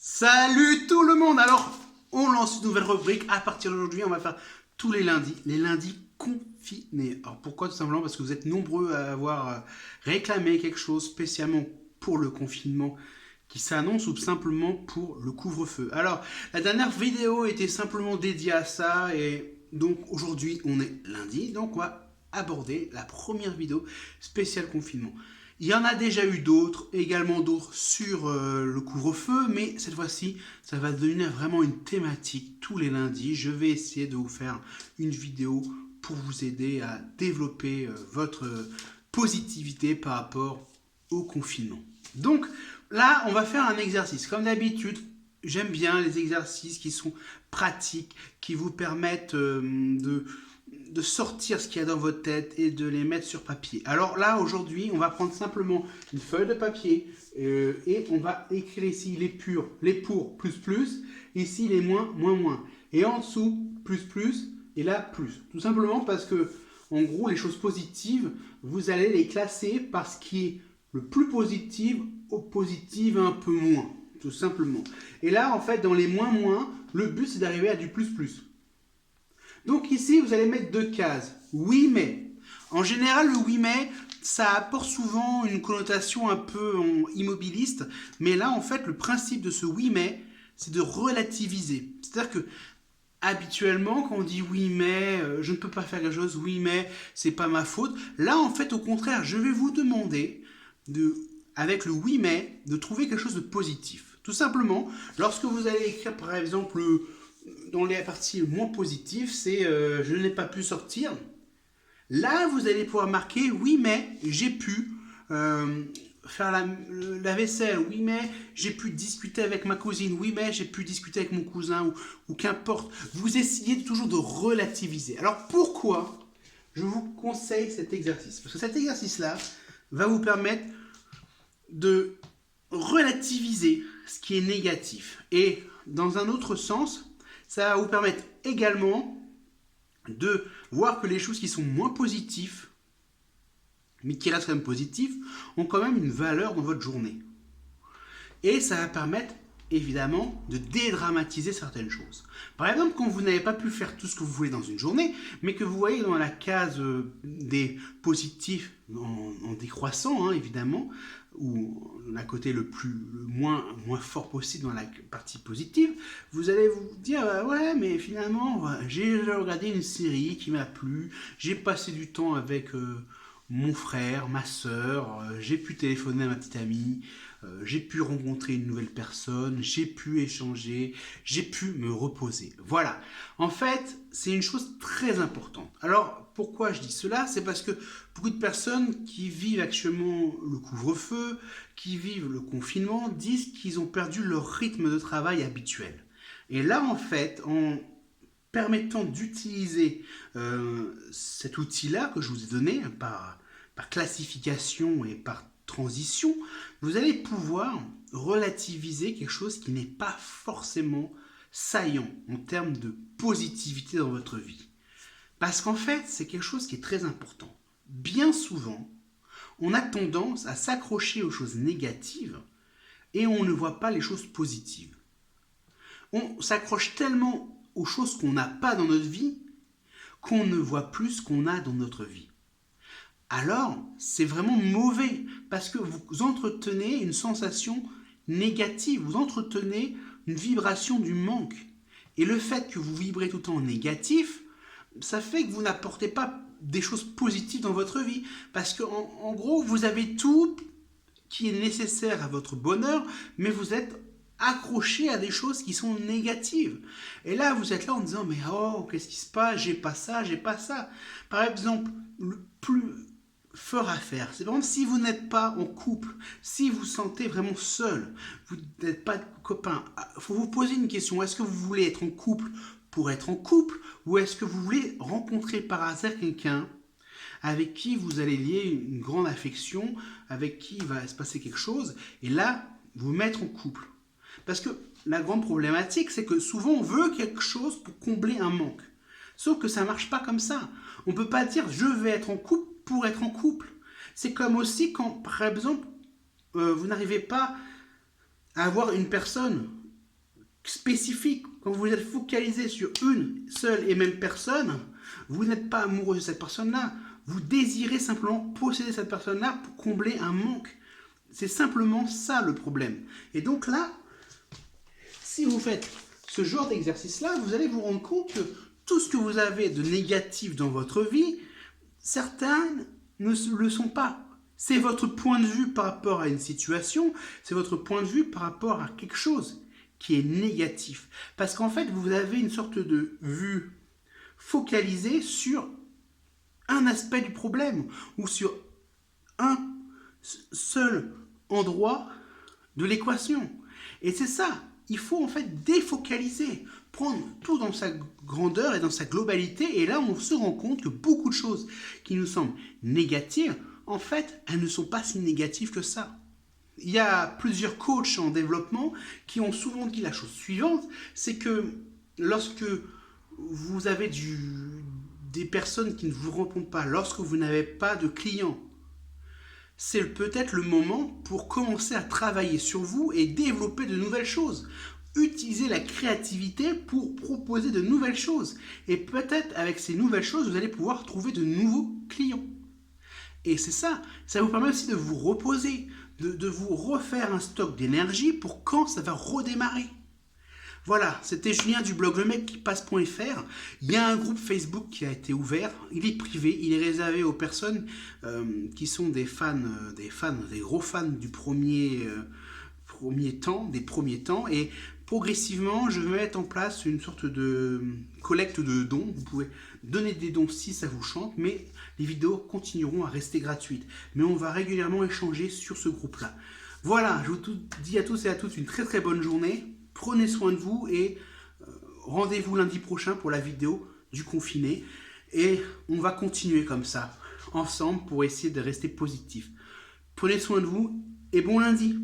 Salut tout le monde. Alors, on lance une nouvelle rubrique. À partir d'aujourd'hui, on va faire tous les lundis confinés. Alors pourquoi? Tout simplement parce que vous êtes nombreux à avoir réclamé quelque chose spécialement pour le confinement qui s'annonce ou tout simplement pour le couvre-feu. Alors, la dernière vidéo était simplement dédiée à ça et donc aujourd'hui, on est lundi, donc on va aborder la première vidéo spéciale confinement. Il y en a déjà eu d'autres, également d'autres sur le couvre-feu, mais cette fois-ci, ça va devenir vraiment une thématique tous les lundis. Je vais essayer de vous faire une vidéo pour vous aider à développer votre positivité par rapport au confinement. Donc là, on va faire un exercice. Comme d'habitude, j'aime bien les exercices qui sont pratiques, qui vous permettent de sortir ce qu'il y a dans votre tête et de les mettre sur papier. Alors là, aujourd'hui, on va prendre simplement une feuille de papier et on va écrire ici les pour, plus, ici les moins, moins. Et en dessous, plus, et là, plus. Tout simplement parce que, en gros, les choses positives, vous allez les classer par ce qui est le plus positif au positif un peu moins, tout simplement. Et là, en fait, dans les moins, le but, c'est d'arriver à du plus. Donc ici, vous allez mettre deux cases. Oui, mais. En général, le oui, mais, ça apporte souvent une connotation un peu immobiliste. Mais là, en fait, le principe de ce oui, mais, c'est de relativiser. C'est-à-dire que, habituellement, quand on dit oui, mais, je ne peux pas faire quelque chose, oui, mais, c'est pas ma faute. Là, en fait, au contraire, je vais vous demander, avec le oui, mais, de trouver quelque chose de positif. Tout simplement, lorsque vous allez écrire, par exemple, dans les parties moins positives, c'est je n'ai pas pu sortir. Là, vous allez pouvoir marquer oui, mais j'ai pu faire la vaisselle. Oui, mais j'ai pu discuter avec ma cousine. Oui, mais j'ai pu discuter avec mon cousin ou qu'importe. Vous essayez toujours de relativiser. Alors pourquoi je vous conseille cet exercice? Parce que cet exercice-là va vous permettre de relativiser ce qui est négatif. Et dans un autre sens, ça va vous permettre également de voir que les choses qui sont moins positives, mais qui restent quand même positives, ont quand même une valeur dans votre journée. Et ça va permettre évidemment de dédramatiser certaines choses. Par exemple, quand vous n'avez pas pu faire tout ce que vous voulez dans une journée, mais que vous voyez dans la case des positifs en décroissant, évidemment, ou à côté le moins fort possible dans la partie positive, vous allez vous dire ouais, mais finalement j'ai regardé une série qui m'a plu, j'ai passé du temps avec mon frère, ma soeur, j'ai pu téléphoner à ma petite amie, j'ai pu rencontrer une nouvelle personne, j'ai pu échanger, j'ai pu me reposer. Voilà. En fait, c'est une chose très importante. Alors, pourquoi je dis cela? C'est parce que beaucoup de personnes qui vivent actuellement le couvre-feu, qui vivent le confinement, disent qu'ils ont perdu leur rythme de travail habituel. Et là, en fait, en permettant d'utiliser cet outil-là que je vous ai donné par classification et par transition, vous allez pouvoir relativiser quelque chose qui n'est pas forcément saillant en termes de positivité dans votre vie. Parce qu'en fait, c'est quelque chose qui est très important. Bien souvent, on a tendance à s'accrocher aux choses négatives et on ne voit pas les choses positives. On s'accroche tellement aux choses qu'on n'a pas dans notre vie qu'on ne voit plus ce qu'on a dans notre vie. Alors, c'est vraiment mauvais parce que vous entretenez une sensation négative, vous entretenez une vibration du manque. Et le fait que vous vibrez tout le temps en négatif, ça fait que vous n'apportez pas des choses positives dans votre vie. Parce qu'en gros, vous avez tout qui est nécessaire à votre bonheur, mais vous êtes accroché à des choses qui sont négatives. Et là, vous êtes là en disant, mais oh, qu'est-ce qui se passe? J'ai pas ça, j'ai pas ça. Par exemple, le plus fort à faire, c'est par exemple si vous n'êtes pas en couple, si vous vous sentez vraiment seul, vous n'êtes pas copain, il faut vous poser une question, est-ce que vous voulez être en couple pour être en couple ou est-ce que vous voulez rencontrer par hasard quelqu'un avec qui vous allez lier une grande affection, avec qui il va se passer quelque chose et là, vous mettre en couple? Parce que la grande problématique, c'est que souvent on veut quelque chose pour combler un manque. Sauf que ça ne marche pas comme ça. On ne peut pas dire je vais être en couple pour être en couple. C'est comme aussi quand, par exemple, vous n'arrivez pas à avoir une personne spécifique, quand vous êtes focalisé sur une seule et même personne, vous n'êtes pas amoureux de cette personne-là. Vous désirez simplement posséder cette personne-là pour combler un manque. C'est simplement ça le problème. Et donc là, si vous faites ce genre d'exercice-là, vous allez vous rendre compte que tout ce que vous avez de négatif dans votre vie, certains ne le sont pas. C'est votre point de vue par rapport à une situation, c'est votre point de vue par rapport à quelque chose qui est négatif. Parce qu'en fait, vous avez une sorte de vue focalisée sur un aspect du problème ou sur un seul endroit de l'équation. Et c'est ça, il faut en fait défocaliser, prendre tout dans sa grandeur et dans sa globalité, et là on se rend compte que beaucoup de choses qui nous semblent négatives, en fait, elles ne sont pas si négatives que ça. Il y a plusieurs coachs en développement qui ont souvent dit la chose suivante, c'est que lorsque vous avez des personnes qui ne vous répondent pas, lorsque vous n'avez pas de clients, c'est peut-être le moment pour commencer à travailler sur vous et développer de nouvelles choses. Utilisez la créativité pour proposer de nouvelles choses. Et peut-être avec ces nouvelles choses, vous allez pouvoir trouver de nouveaux clients. Et c'est ça, ça vous permet aussi de vous reposer, de vous refaire un stock d'énergie pour quand ça va redémarrer. Voilà, c'était Julien du blog lemecquipasse.fr. Il y a un groupe Facebook qui a été ouvert. Il est privé, il est réservé aux personnes qui sont des gros fans du premiers temps. Et progressivement, je vais mettre en place une sorte de collecte de dons. Vous pouvez donner des dons si ça vous chante, mais les vidéos continueront à rester gratuites. Mais on va régulièrement échanger sur ce groupe-là. Voilà, je vous dis à tous et à toutes une très très bonne journée. Prenez soin de vous et rendez-vous lundi prochain pour la vidéo du confiné. Et on va continuer comme ça, ensemble, pour essayer de rester positif. Prenez soin de vous et bon lundi!